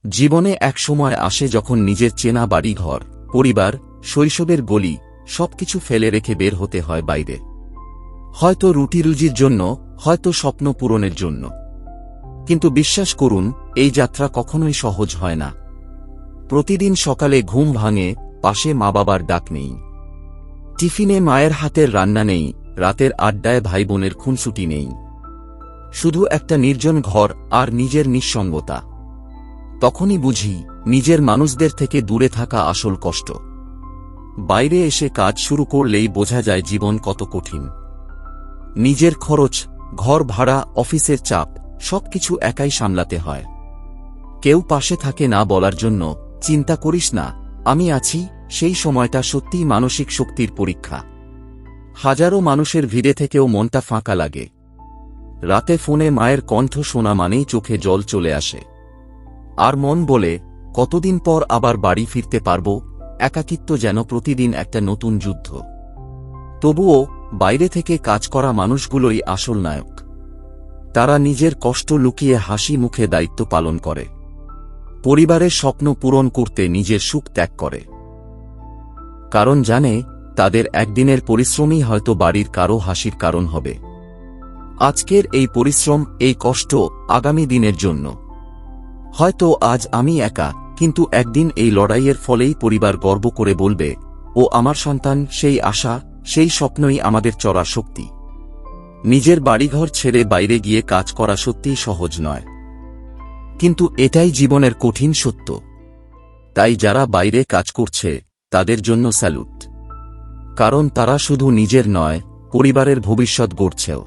জীবনে এক সময় আসে যখন নিজের চেনা বাড়িঘর, পরিবার, শৈশবের গলি সবকিছু ফেলে রেখে বের হতে হয় বাইরে। হয়তো রুটিরুজির জন্য, হয়তো স্বপ্ন পূরণের জন্য। কিন্তু বিশ্বাস করুন, এই যাত্রা কখনোই সহজ হয় না। প্রতিদিন সকালে ঘুম ভাঙে, পাশে মা বাবার ডাক নেই, টিফিনে মায়ের হাতের রান্না নেই, রাতের আড্ডায় ভাই বোনের খুনসুটি নেই। শুধু একটা নির্জন ঘর আর নিজের নিঃসঙ্গতা। তখনই বুঝি, নিজের মানুষদের থেকে দূরে থাকা আসল কষ্ট। বাইরে এসে কাজ শুরু করলেই বোঝা যায় জীবন কত কঠিন। নিজের খরচ, ঘর ভাড়া, অফিসের চাপ সবকিছু একাই সামলাতে হয়। কেউ পাশে থাকে না বলার জন্য, চিন্তা করিস না, আমি আছি। সেই সময়টা সত্যিই মানসিক শক্তির পরীক্ষা। হাজারো মানুষের ভিড়ে থেকেও মনটা ফাঁকা লাগে। রাতে ফোনে মায়ের কণ্ঠ শোনা মানেই চোখে জল চলে আসে। আর মন বলে, কতদিন পর আবার বাড়ি ফিরতে পারব। একাকিত্ব যেন প্রতিদিন একটা নতুন যুদ্ধ। তবুও বাইরে থেকে কাজ করা মানুষগুলোই আসল নায়ক। তারা নিজের কষ্ট লুকিয়ে হাসি মুখে দায়িত্ব পালন করে। পরিবারের স্বপ্ন পূরণ করতে নিজের সুখ ত্যাগ করে। কারণ জানে, তাদের একদিনের পরিশ্রমই হয়তো বাড়ির কারো হাসির কারণ হবে। আজকের এই পরিশ্রম, এই কষ্ট আগামী দিনের জন্য। হয়তো আজ আমি একা, কিন্তু একদিন এই লড়াইয়ের ফলেই পরিবার গর্ব করে বলবে, ও আমার সন্তান। সেই আশা, সেই স্বপ্নই আমাদের চড়া শক্তি। নিজের বাড়িঘর ছেড়ে বাইরে গিয়ে কাজ করা সত্যিই সহজ নয়, কিন্তু এটাই জীবনের কঠিন সত্য। তাই যারা বাইরে কাজ করছে, তাদের জন্য স্যালুট। কারণ তারা শুধু নিজের নয়, পরিবারের ভবিষ্যৎ গড়ছেও।